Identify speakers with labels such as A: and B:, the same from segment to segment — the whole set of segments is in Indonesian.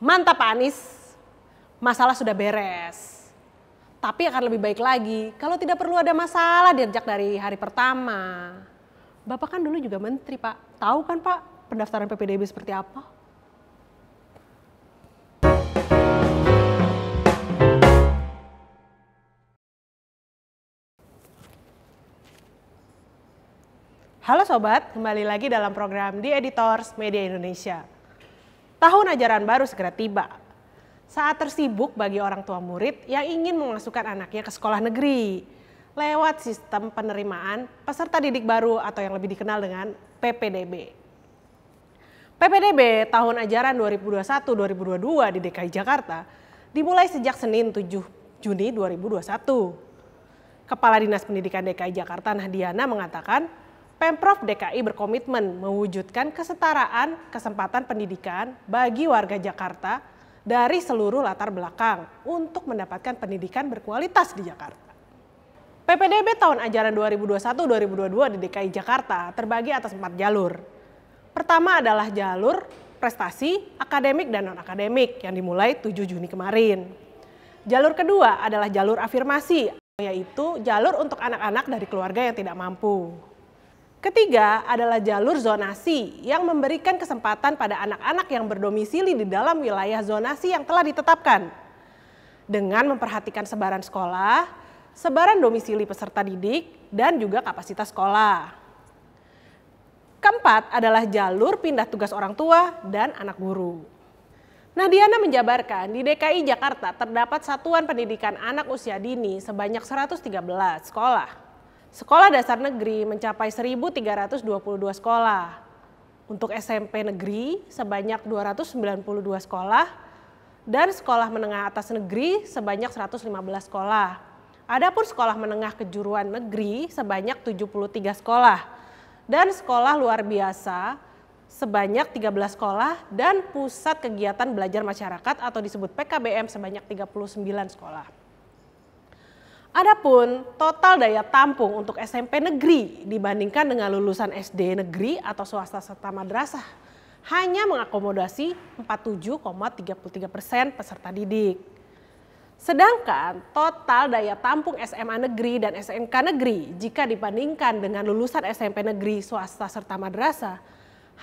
A: Mantap Pak Anies, masalah sudah beres. Tapi akan lebih baik lagi kalau tidak perlu ada masalah sejak dari hari pertama. Bapak kan dulu juga menteri Pak, tahu kan Pak pendaftaran PPDB seperti apa? Halo Sobat, kembali lagi dalam program The Editors Media Indonesia. Tahun ajaran baru segera tiba. Saat tersibuk bagi orang tua murid yang ingin memasukkan anaknya ke sekolah negeri lewat sistem penerimaan peserta didik baru atau yang lebih dikenal dengan PPDB. PPDB tahun ajaran 2021-2022 di DKI Jakarta dimulai sejak Senin 7 Juni 2021. Kepala Dinas Pendidikan DKI Jakarta Nahdiana mengatakan Pemprov DKI berkomitmen mewujudkan kesetaraan kesempatan pendidikan bagi warga Jakarta dari seluruh latar belakang untuk mendapatkan pendidikan berkualitas di Jakarta. PPDB tahun ajaran 2021-2022 di DKI Jakarta terbagi atas 4 jalur. Pertama adalah jalur prestasi, akademik dan non-akademik yang dimulai 7 Juni kemarin. Jalur kedua adalah jalur afirmasi, yaitu jalur untuk anak-anak dari keluarga yang tidak mampu. Ketiga adalah jalur zonasi yang memberikan kesempatan pada anak-anak yang berdomisili di dalam wilayah zonasi yang telah ditetapkan. Dengan memperhatikan sebaran sekolah, sebaran domisili peserta didik, dan juga kapasitas sekolah. Keempat adalah jalur pindah tugas orang tua dan anak guru. Nahdiana menjabarkan di DKI Jakarta terdapat satuan pendidikan anak usia dini sebanyak 113 sekolah. Sekolah dasar negeri mencapai 1.322 sekolah. Untuk SMP negeri sebanyak 292 sekolah dan sekolah menengah atas negeri sebanyak 115 sekolah. Adapun sekolah menengah kejuruan negeri sebanyak 73 sekolah dan sekolah luar biasa sebanyak 13 sekolah dan pusat kegiatan belajar masyarakat atau disebut PKBM sebanyak 39 sekolah. Adapun total daya tampung untuk SMP negeri dibandingkan dengan lulusan SD negeri atau swasta serta madrasah hanya mengakomodasi 47,33% peserta didik. Sedangkan total daya tampung SMA negeri dan SMK negeri jika dibandingkan dengan lulusan SMP negeri swasta serta madrasah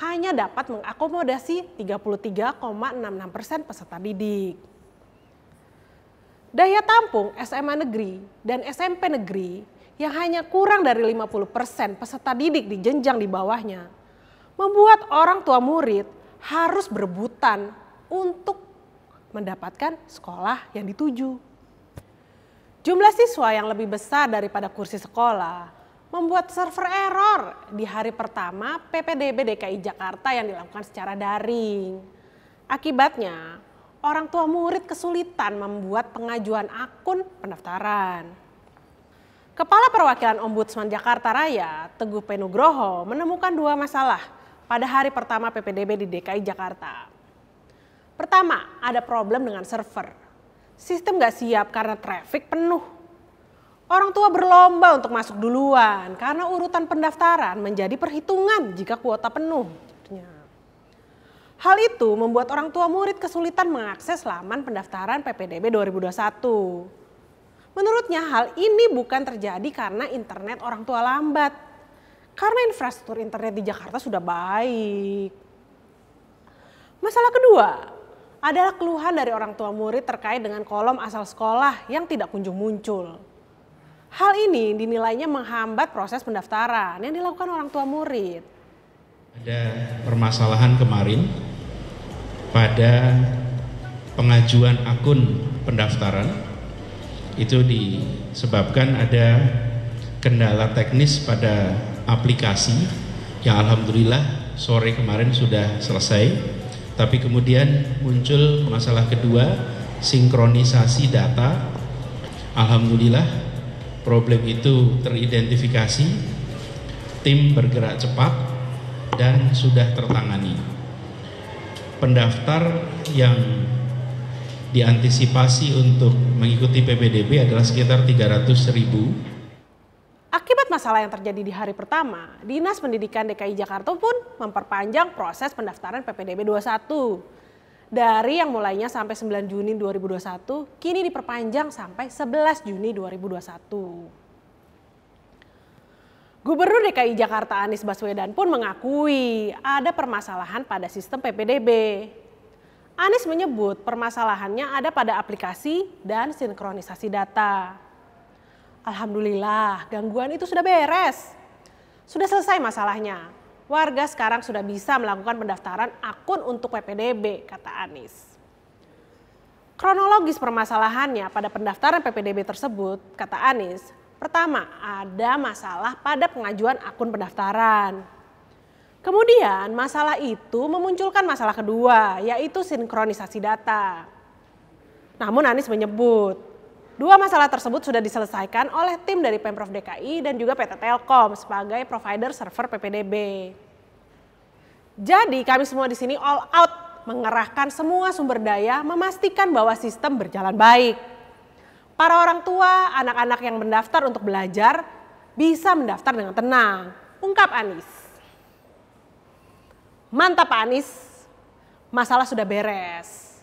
A: hanya dapat mengakomodasi 33,66% peserta didik. Daya tampung SMA negeri dan SMP negeri yang hanya kurang dari 50% peserta didik di jenjang di bawahnya membuat orang tua murid harus berebutan untuk mendapatkan sekolah yang dituju. Jumlah siswa yang lebih besar daripada kursi sekolah membuat server error di hari pertama PPDB DKI Jakarta yang dilakukan secara daring. Akibatnya, orang tua murid kesulitan membuat pengajuan akun pendaftaran. Kepala Perwakilan Ombudsman Jakarta Raya, Teguh P. Nugroho, menemukan 2 masalah pada hari pertama PPDB di DKI Jakarta. Pertama, ada problem dengan server. Sistem gak siap karena traffic penuh. Orang tua berlomba untuk masuk duluan karena urutan pendaftaran menjadi perhitungan jika kuota penuh. Hal itu membuat orang tua murid kesulitan mengakses laman pendaftaran PPDB 2021. Menurutnya hal ini bukan terjadi karena internet orang tua lambat, karena infrastruktur internet di Jakarta sudah baik. Masalah kedua adalah keluhan dari orang tua murid terkait dengan kolom asal sekolah yang tidak kunjung muncul. Hal ini dinilainya menghambat proses pendaftaran yang dilakukan orang tua murid.
B: Ada permasalahan kemarin pada pengajuan akun pendaftaran itu disebabkan ada kendala teknis pada aplikasi yang alhamdulillah sore kemarin sudah selesai, tapi kemudian muncul masalah kedua, sinkronisasi data. Alhamdulillah problem itu teridentifikasi, tim bergerak cepat dan sudah tertangani. Pendaftar yang diantisipasi untuk mengikuti PPDB adalah sekitar 300.000.
A: Akibat masalah yang terjadi di hari pertama, Dinas Pendidikan DKI Jakarta pun memperpanjang proses pendaftaran PPDB 21. Dari yang mulainya sampai 9 Juni 2021, kini diperpanjang sampai 11 Juni 2021. Gubernur DKI Jakarta Anies Baswedan pun mengakui ada permasalahan pada sistem PPDB. Anies menyebut permasalahannya ada pada aplikasi dan sinkronisasi data. Alhamdulillah, gangguan itu sudah beres. Sudah selesai masalahnya. Warga sekarang sudah bisa melakukan pendaftaran akun untuk PPDB, kata Anies. Kronologis permasalahannya pada pendaftaran PPDB tersebut, kata Anies, pertama ada masalah pada pengajuan akun pendaftaran. Kemudian masalah itu memunculkan masalah kedua, yaitu sinkronisasi data. Namun Anies menyebut, dua masalah tersebut sudah diselesaikan oleh tim dari Pemprov DKI dan juga PT Telkom sebagai provider server PPDB. Jadi kami semua di sini all out mengerahkan semua sumber daya memastikan bahwa sistem berjalan baik. Para orang tua, anak-anak yang mendaftar untuk belajar bisa mendaftar dengan tenang, ungkap Anies. Mantap Pak Anies, masalah sudah beres.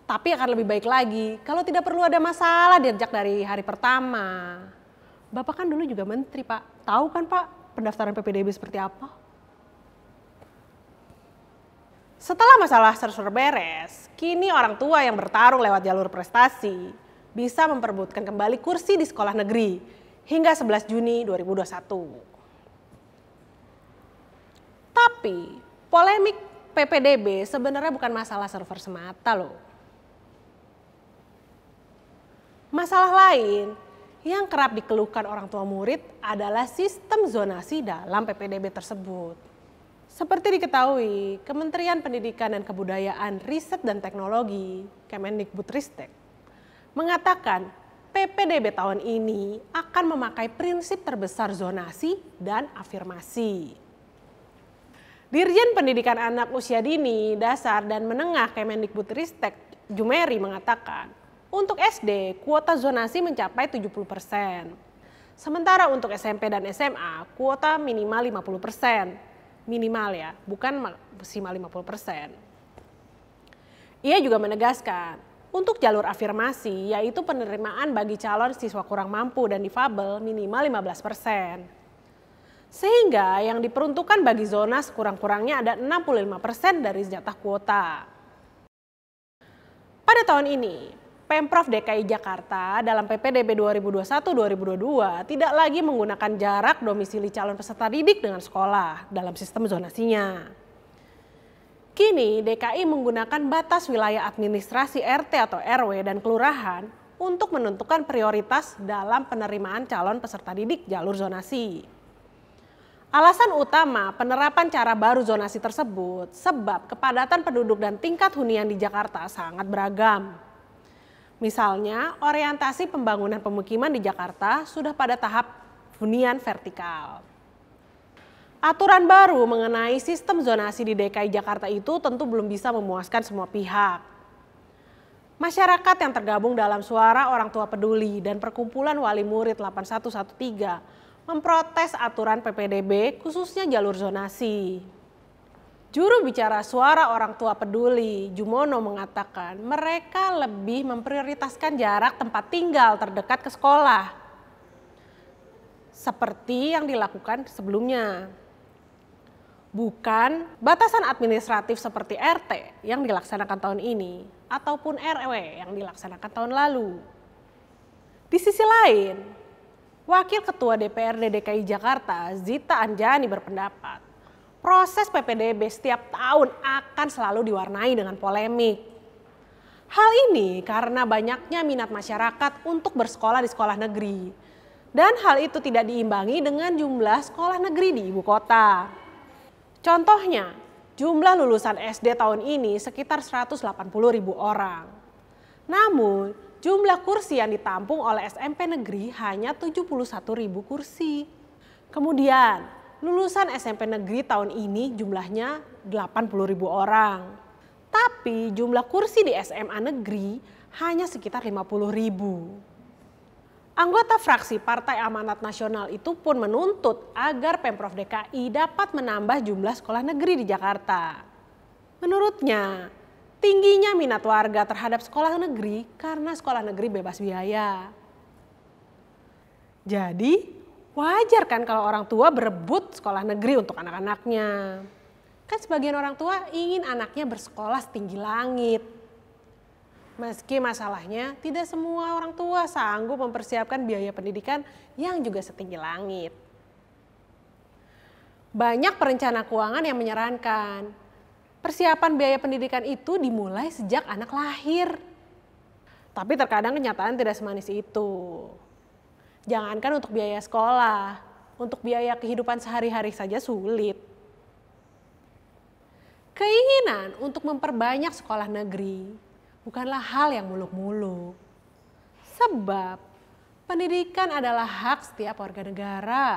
A: Tapi akan lebih baik lagi kalau tidak perlu ada masalah sejak dari hari pertama. Bapak kan dulu juga menteri Pak, tahu kan Pak pendaftaran PPDB seperti apa? Setelah masalah server beres, kini orang tua yang bertarung lewat jalur prestasi bisa memperebutkan kembali kursi di sekolah negeri hingga 11 Juni 2021. Tapi polemik PPDB sebenarnya bukan masalah server semata loh. Masalah lain yang kerap dikeluhkan orang tua murid adalah sistem zonasi dalam PPDB tersebut. Seperti diketahui, Kementerian Pendidikan dan Kebudayaan, Riset dan Teknologi, Kemendikbudristek, mengatakan PPDB tahun ini akan memakai prinsip terbesar zonasi dan afirmasi. Dirjen Pendidikan Anak Usia Dini, Dasar dan Menengah Kemendikbudristek, Jumeri mengatakan, untuk SD, kuota zonasi mencapai 70%. Sementara untuk SMP dan SMA, kuota minimal 50%. Minimal ya, bukan maksimal 50%. Ia juga menegaskan, untuk jalur afirmasi, yaitu penerimaan bagi calon siswa kurang mampu dan difabel minimal 15%. Sehingga yang diperuntukkan bagi zona sekurang-kurangnya ada 65% dari jatah kuota. Pada tahun ini, Pemprov DKI Jakarta dalam PPDB 2021-2022 tidak lagi menggunakan jarak domisili calon peserta didik dengan sekolah dalam sistem zonasinya. Kini DKI menggunakan batas wilayah administrasi RT atau RW dan kelurahan untuk menentukan prioritas dalam penerimaan calon peserta didik jalur zonasi. Alasan utama penerapan cara baru zonasi tersebut sebab kepadatan penduduk dan tingkat hunian di Jakarta sangat beragam. Misalnya, orientasi pembangunan pemukiman di Jakarta sudah pada tahap hunian vertikal. Aturan baru mengenai sistem zonasi di DKI Jakarta itu tentu belum bisa memuaskan semua pihak. Masyarakat yang tergabung dalam Suara Orang Tua Peduli dan Perkumpulan Wali Murid 8113 memprotes aturan PPDB khususnya jalur zonasi. Juru bicara Suara Orang Tua Peduli, Jumono mengatakan mereka lebih memprioritaskan jarak tempat tinggal terdekat ke sekolah. Seperti yang dilakukan sebelumnya. Bukan batasan administratif seperti RT yang dilaksanakan tahun ini ataupun RW yang dilaksanakan tahun lalu. Di sisi lain, Wakil Ketua DPRD DKI Jakarta, Zita Anjani berpendapat, proses PPDB setiap tahun akan selalu diwarnai dengan polemik. Hal ini karena banyaknya minat masyarakat untuk bersekolah di sekolah negeri. Dan hal itu tidak diimbangi dengan jumlah sekolah negeri di ibu kota. Contohnya, jumlah lulusan SD tahun ini sekitar 180.000 orang. Namun, jumlah kursi yang ditampung oleh SMP negeri hanya 71.000 kursi. Kemudian, lulusan SMP negeri tahun ini jumlahnya 80.000 orang. Tapi jumlah kursi di SMA negeri hanya sekitar 50.000. Anggota fraksi Partai Amanat Nasional itu pun menuntut agar Pemprov DKI dapat menambah jumlah sekolah negeri di Jakarta. Menurutnya, tingginya minat warga terhadap sekolah negeri karena sekolah negeri bebas biaya. Jadi wajar kan kalau orang tua berebut sekolah negeri untuk anak-anaknya. Kan sebagian orang tua ingin anaknya bersekolah setinggi langit. Meski masalahnya tidak semua orang tua sanggup mempersiapkan biaya pendidikan yang juga setinggi langit. Banyak perencana keuangan yang menyarankan persiapan biaya pendidikan itu dimulai sejak anak lahir. Tapi terkadang kenyataan tidak semanis itu. Jangankan untuk biaya sekolah, untuk biaya kehidupan sehari-hari saja sulit. Keinginan untuk memperbanyak sekolah negeri bukanlah hal yang muluk-muluk. Sebab pendidikan adalah hak setiap warga negara.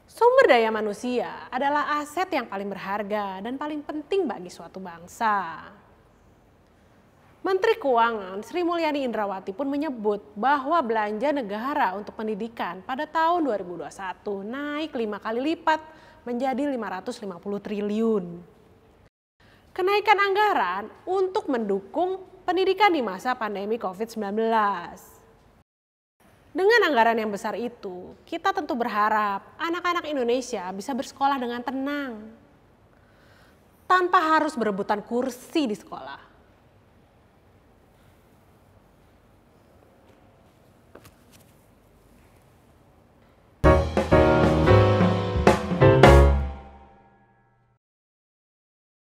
A: Sumber daya manusia adalah aset yang paling berharga dan paling penting bagi suatu bangsa. Menteri Keuangan Sri Mulyani Indrawati pun menyebut bahwa belanja negara untuk pendidikan pada tahun 2021 naik 5 kali lipat menjadi 550 triliun. Kenaikan anggaran untuk mendukung pendidikan di masa pandemi COVID-19. Dengan anggaran yang besar itu, kita tentu berharap anak-anak Indonesia bisa bersekolah dengan tenang, tanpa harus berebutan kursi di sekolah.